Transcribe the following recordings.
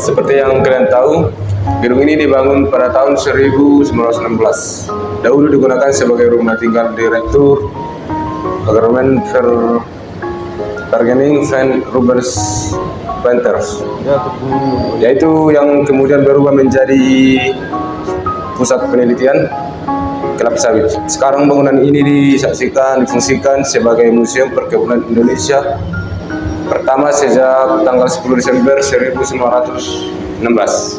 seperti yang kalian tahu, gedung ini dibangun pada tahun 1916. Dahulu digunakan sebagai rumah tinggal Direktur Government Bargaining van Rubens Planters, yaitu yang kemudian berubah menjadi pusat penelitian kelapa sawit. Sekarang bangunan ini difungsikan sebagai Museum Perkebunan Indonesia pertama sejak tanggal 10 Desember 1916.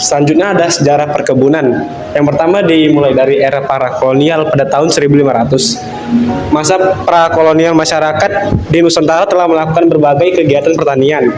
Selanjutnya ada sejarah perkebunan. Yang pertama dimulai dari era prakolonial pada tahun 1500. Masa prakolonial, masyarakat di Nusantara telah melakukan berbagai kegiatan pertanian,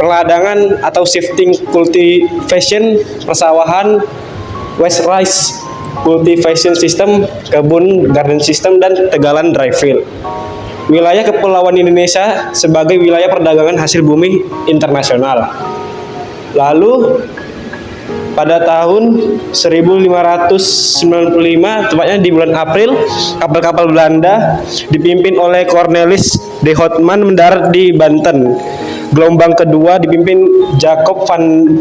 peladangan atau shifting cultivation, persawahan, waste rice cultivation system, kebun garden system, dan tegalan dry field. Wilayah Kepulauan Indonesia sebagai wilayah perdagangan hasil bumi internasional. Lalu pada tahun 1595, tepatnya di bulan April, kapal-kapal Belanda dipimpin oleh Cornelis de Houtman mendarat di Banten. Gelombang kedua dipimpin Jacob van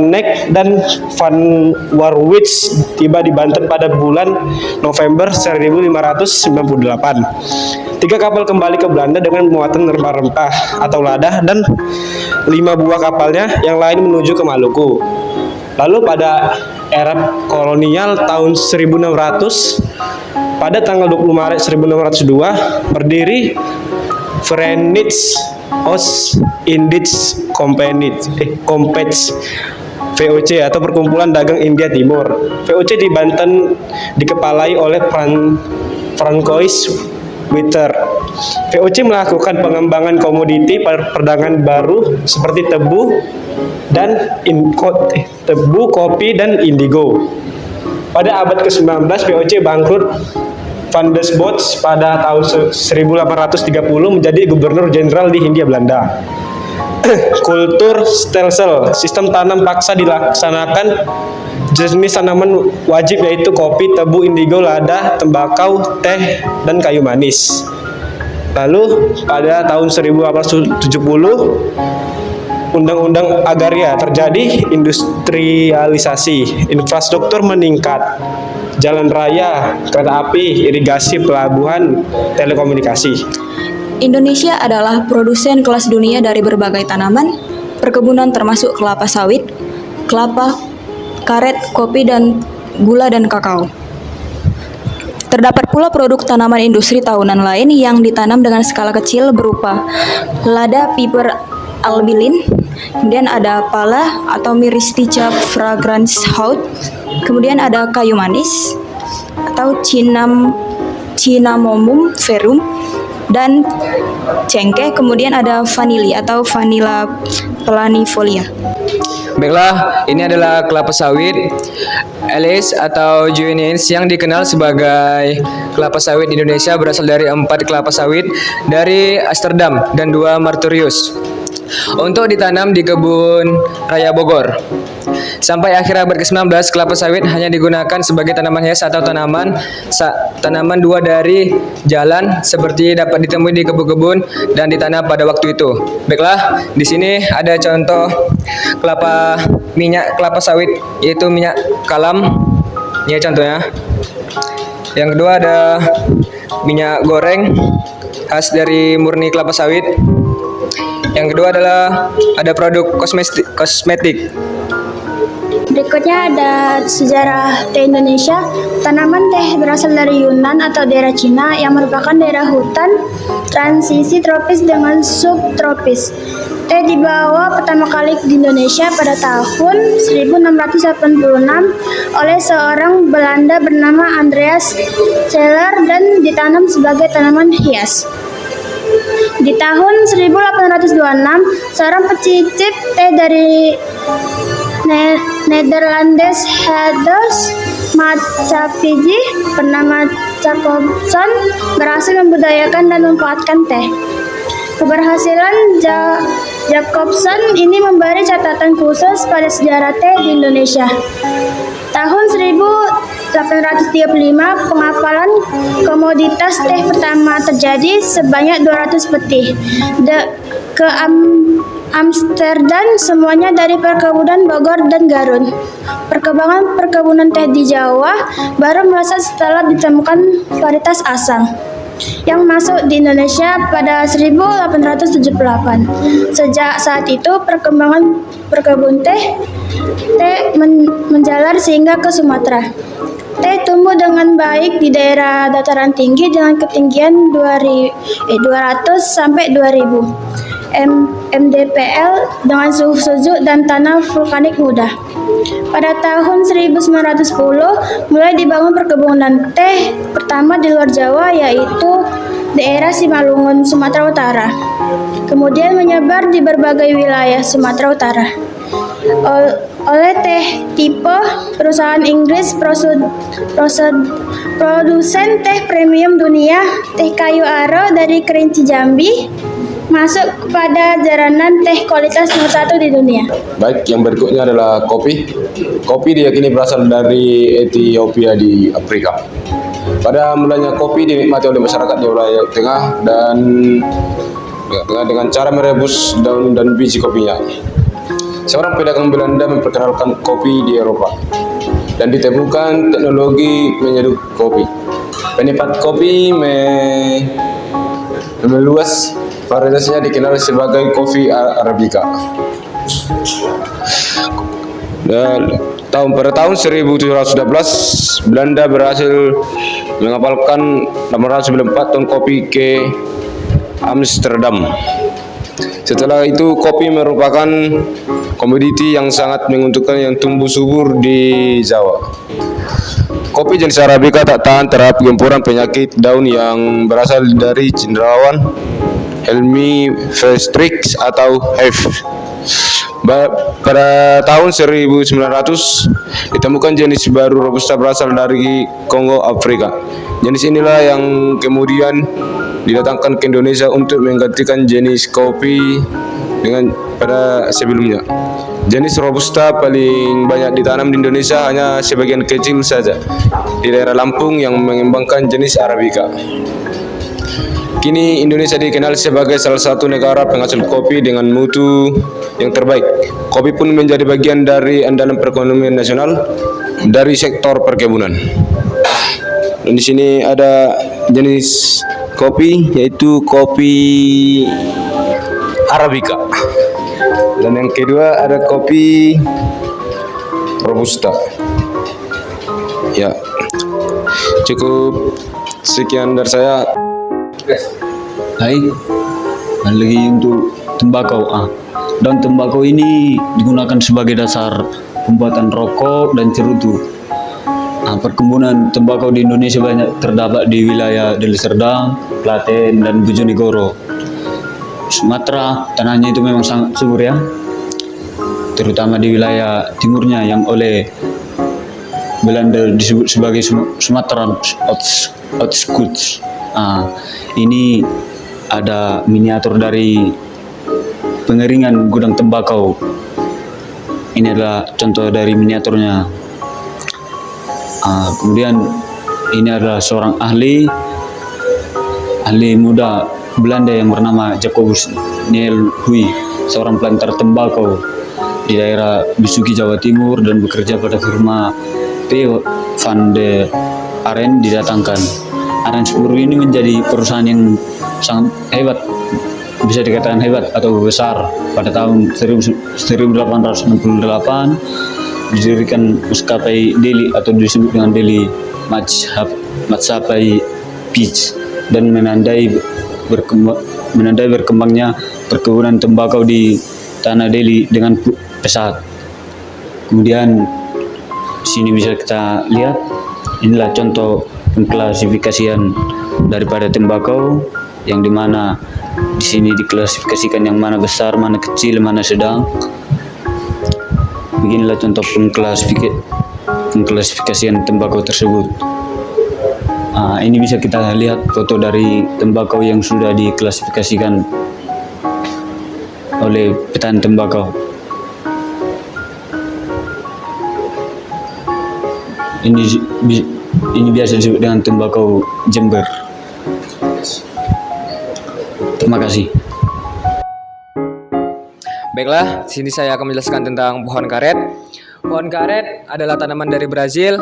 Neck dan Van Warwitz tiba di Banten pada bulan November 1598. 3 kapal kembali ke Belanda dengan muatan rempah-rempah atau lada, dan 5 buah kapalnya yang lain menuju ke Maluku. Lalu pada era kolonial tahun 1600, pada tanggal 20 Maret 1602 berdiri Verenigd Oost-Indisch Compagnie VOC atau Perkumpulan Dagang India Timur. VOC di Banten dikepalai oleh Francois Witter. VOC melakukan pengembangan komoditi perdagangan baru seperti tebu, kopi, dan indigo. Pada abad ke-19, VOC bangkrut. Van der Bosch pada tahun 1830 menjadi Gubernur Jenderal di Hindia Belanda. Kultur stelsel, sistem tanam paksa dilaksanakan. Jenis tanaman wajib yaitu kopi, tebu, indigo, lada, tembakau, teh, dan kayu manis. Lalu pada tahun 1870 Undang-Undang Agraria terjadi industrialisasi, infrastruktur meningkat, jalan raya, kereta api, irigasi, pelabuhan, telekomunikasi. Indonesia adalah produsen kelas dunia dari berbagai tanaman perkebunan termasuk kelapa sawit, kelapa, karet, kopi, dan gula dan kakao. Terdapat pula produk tanaman industri tahunan lain yang ditanam dengan skala kecil berupa lada Piper albilin, kemudian ada pala atau Myristica fragrans Haut, kemudian ada kayu manis atau Cinnamomum verum, dan cengkeh, kemudian ada vanili atau Vanilla planifolia. Baiklah, ini adalah kelapa sawit Ellis atau Juiniens yang dikenal sebagai kelapa sawit Indonesia, berasal dari 4 kelapa sawit dari Amsterdam dan 2 Marturius untuk ditanam di kebun raya Bogor. Sampai akhir abad ke-19, kelapa sawit hanya digunakan sebagai tanaman hias atau tanaman dua dari jalan, seperti dapat ditemui di kebun-kebun dan ditanam pada waktu itu. Baiklah, di sini ada contoh minyak kelapa sawit, yaitu minyak kalam. Ini contohnya. Yang kedua ada minyak goreng khas dari murni kelapa sawit. Yang kedua adalah ada produk kosmetik. Berikutnya ada sejarah teh Indonesia. Tanaman teh berasal dari Yunan atau daerah Cina yang merupakan daerah hutan transisi tropis dengan subtropis. Teh dibawa pertama kali di Indonesia pada tahun 1686 oleh seorang Belanda bernama Andreas Celer dan ditanam sebagai tanaman hias. Di tahun 1826, seorang pecicip teh dari Nederlandes Heders Macapiji bernama Jacobson berhasil membudidayakan dan memanfaatkan teh. Keberhasilan Jacobson ini memberi catatan khusus pada sejarah teh di Indonesia. Tahun 1835, pengapalan komoditas teh pertama terjadi sebanyak 200 peti. Amsterdam, semuanya dari perkebunan Bogor dan Garut. Perkembangan perkebunan teh di Jawa baru melesat setelah ditemukan varietas asal yang masuk di Indonesia pada 1878. Sejak saat itu, perkembangan perkebun teh menjalar sehingga ke Sumatera. Teh tumbuh dengan baik di daerah dataran tinggi dengan ketinggian 200 sampai 2000 mdpl dengan suhu sejuk dan tanah vulkanik mudah. Pada tahun 1910 mulai dibangun perkebunan teh pertama di luar Jawa, yaitu daerah Simalungun, Sumatera Utara. Kemudian menyebar di berbagai wilayah Sumatera Utara. Oleh teh tipe perusahaan Inggris produsen teh premium dunia, teh kayu aro dari Kerinci Jambi masuk kepada jaranan teh kualitas nomor 1 di dunia. Baik, yang berikutnya adalah kopi. Kopi diyakini berasal dari Ethiopia di Afrika. Pada mulanya kopi dinikmati oleh masyarakat di wilayah tengah dengan cara merebus daun dan biji kopinya. Seorang pedagang Belanda memperkenalkan kopi di Eropa dan ditemukan teknologi menyeduh kopi. Penikmat kopi meluas, varietasnya dikenal sebagai kopi Arabica. Dan pada tahun 1711 Belanda berhasil mengapalkan 894 ton kopi ke Amsterdam. Setelah itu kopi merupakan komoditi yang sangat menguntungkan yang tumbuh subur di Jawa. Kopi jenis Arabica tak tahan terhadap gempuran penyakit daun yang berasal dari cenderawan Helminthiasis atau HIV. Pada tahun 1900 ditemukan jenis baru Robusta berasal dari Kongo, Afrika. Jenis inilah yang kemudian didatangkan ke Indonesia untuk menggantikan jenis kopi pada sebelumnya. Jenis Robusta paling banyak ditanam di Indonesia, hanya sebagian kecil saja di daerah Lampung yang mengembangkan jenis Arabica. Kini Indonesia dikenal sebagai salah satu negara penghasil kopi dengan mutu yang terbaik. Kopi pun menjadi bagian dari andalan perekonomian nasional dari sektor perkebunan. Dan di sini ada jenis kopi, yaitu kopi Arabica. Dan yang kedua ada kopi Robusta. Ya, cukup sekian dari saya. Baik, dan lagi untuk tembakau. Daun tembakau ini digunakan sebagai dasar pembuatan rokok dan cerutu. Perkebunan tembakau di Indonesia banyak terdapat di wilayah Deli Serdang, Klaten, dan Bojonegoro. Sumatera, tanahnya itu memang sangat subur ya, terutama di wilayah timurnya yang oleh Belanda disebut sebagai Sumatera Outskirts. Ini ada miniatur dari pengeringan gudang tembakau. Ini adalah contoh dari miniaturnya. Kemudian ini adalah seorang ahli muda Belanda yang bernama Jacobus Nielhui, seorang planter tembakau di daerah Bisuki, Jawa Timur, dan bekerja pada firma Theo van der Aren didatangkan. Aranspur ini menjadi perusahaan yang sangat hebat, bisa dikatakan hebat atau besar. Pada tahun 1868 didirikan maskapai Delhi atau disebut dengan Delhi Maskapai Peach, dan menandai berkembangnya perkebunan tembakau di tanah Delhi dengan pesat. Kemudian sini bisa kita lihat, inilah contoh pengklasifikasian daripada tembakau, yang dimana di sini diklasifikasikan yang mana besar, mana kecil, mana sedang. Beginilah contoh pengklasifikasian tembakau tersebut. Ini bisa kita lihat foto dari tembakau yang sudah diklasifikasikan oleh petani tembakau. Ini biasa disebut dengan tembakau Jember. Terima kasih. Baiklah, di sini saya akan menjelaskan tentang pohon karet. Pohon karet adalah tanaman dari Brazil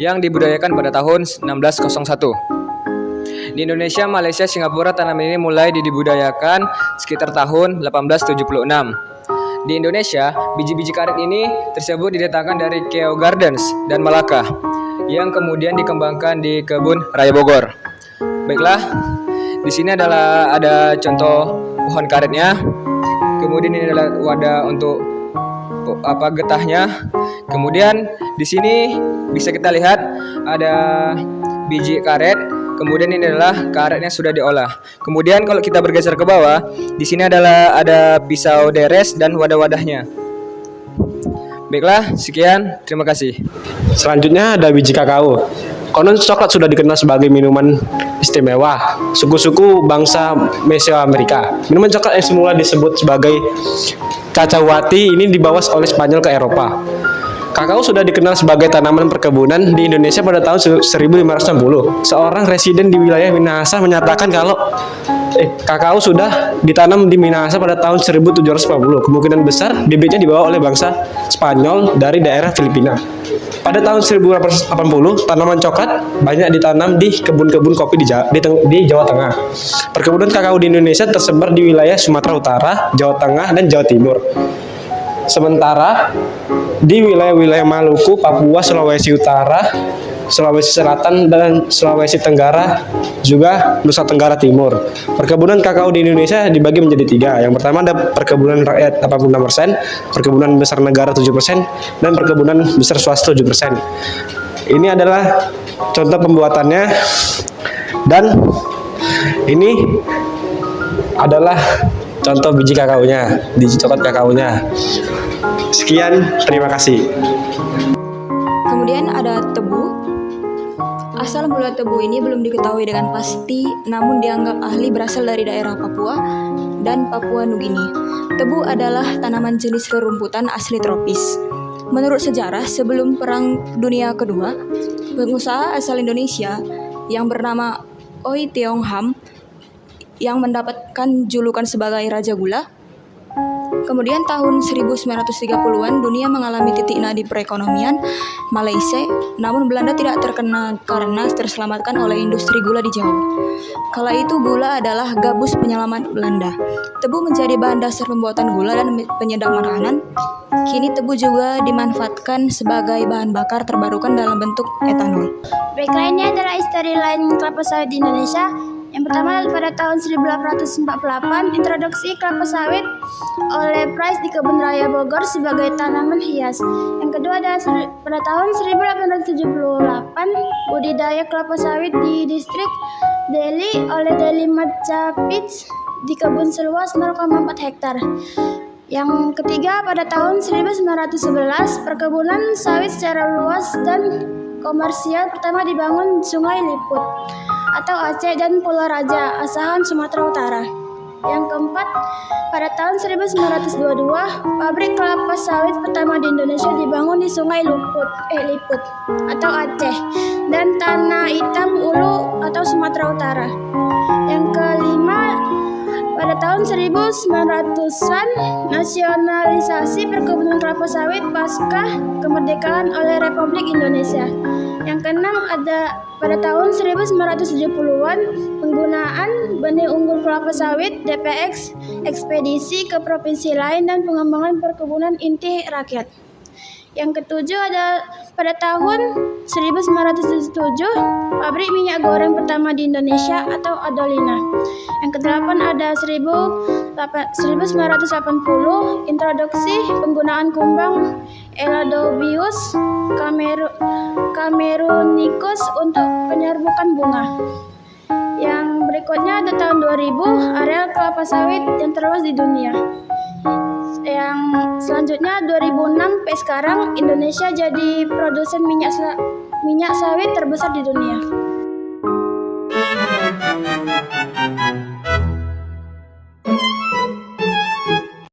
yang dibudidayakan pada tahun 1601. Di Indonesia, Malaysia, Singapura, tanaman ini mulai dibudidayakan sekitar tahun 1876. Di Indonesia, biji-biji karet ini tersebut didatangkan dari Kew Gardens dan Malaka yang kemudian dikembangkan di kebun raya Bogor. Baiklah, di sini ada contoh pohon karetnya. Kemudian ini adalah wadah untuk getahnya. Kemudian di sini bisa kita lihat ada biji karet. Kemudian ini adalah karetnya sudah diolah. Kemudian kalau kita bergeser ke bawah, di sini ada pisau deres dan wadah-wadahnya. Baiklah, sekian. Terima kasih. Selanjutnya ada biji kakao. Konon coklat sudah dikenal sebagai minuman istimewa suku-suku bangsa Mesoamerika. Minuman coklat yang semula disebut sebagai cacahuati ini dibawa oleh Spanyol ke Eropa. Kakao sudah dikenal sebagai tanaman perkebunan di Indonesia pada tahun 1560. Seorang residen di wilayah Minahasa menyatakan kalau kakao sudah ditanam di Minahasa pada tahun 1740. Kemungkinan besar bibitnya dibawa oleh bangsa Spanyol dari daerah Filipina. Pada tahun 1880, tanaman coklat banyak ditanam di kebun-kebun kopi di Jawa Tengah. Perkebunan kakao di Indonesia tersebar di wilayah Sumatera Utara, Jawa Tengah, dan Jawa Timur. Sementara di wilayah-wilayah Maluku, Papua, Sulawesi Utara, Sulawesi Selatan, dan Sulawesi Tenggara, juga Nusa Tenggara Timur. Perkebunan kakao di Indonesia dibagi menjadi 3. Yang pertama ada perkebunan rakyat 86%, perkebunan besar negara 7%, dan perkebunan besar swasta 7%. Ini adalah contoh pembuatannya, dan ini adalah contoh biji kakaonya, biji coklat kakaonya. Sekian, terima kasih. Kemudian ada tebu. Asal mula tebu ini belum diketahui dengan pasti, namun dianggap ahli berasal dari daerah Papua dan Papua Nugini. Tebu adalah tanaman jenis rerumputan asli tropis. Menurut sejarah, sebelum Perang Dunia Kedua, pengusaha asal Indonesia yang bernama Oi Tiong Ham yang mendapatkan julukan sebagai Raja Gula. Kemudian tahun 1930-an dunia mengalami titik nadi perekonomian Malaysia, namun Belanda tidak terkena karena terselamatkan oleh industri gula di Jawa. Kala itu gula adalah gabus penyelamat Belanda. Tebu menjadi bahan dasar pembuatan gula dan penyedap makanan. Kini tebu juga dimanfaatkan sebagai bahan bakar terbarukan dalam bentuk etanol. Baiklah, ini adalah histori lain kelapa sawit di Indonesia. Yang pertama pada tahun 1848, introduksi kelapa sawit oleh Price di Kebun Raya Bogor sebagai tanaman hias. Yang kedua adalah pada tahun 1878, budidaya kelapa sawit di distrik Delhi oleh Delhi Majapahit di kebun seluas 0,4 hektar. Yang ketiga pada tahun 1911, perkebunan sawit secara luas dan komersial pertama dibangun di Sungai Liput atau Aceh dan Pulau Raja, Asahan, Sumatera Utara. Yang keempat, pada tahun 1922, pabrik kelapa sawit pertama di Indonesia dibangun di Sungai Liput atau Aceh dan Tanah Hitam Ulu atau Sumatera Utara. Yang kelima, pada tahun 1900-an, nasionalisasi perkebunan kelapa sawit pasca kemerdekaan oleh Republik Indonesia. Yang keenam ada pada tahun 1970-an, penggunaan benih unggul kelapa sawit DPX ekspedisi ke provinsi lain dan pengembangan perkebunan inti rakyat. Yang ketujuh ada pada tahun 1907, pabrik minyak goreng pertama di Indonesia atau Adolina. Yang kedelapan ada 1980, introduksi penggunaan kumbang Eladobius camerunicus untuk penyerbukan bunga. Yang berikutnya ada tahun 2000, areal kelapa sawit yang terluas di dunia. Yang selanjutnya 2006 sampai sekarang Indonesia jadi produsen minyak sawit terbesar di dunia.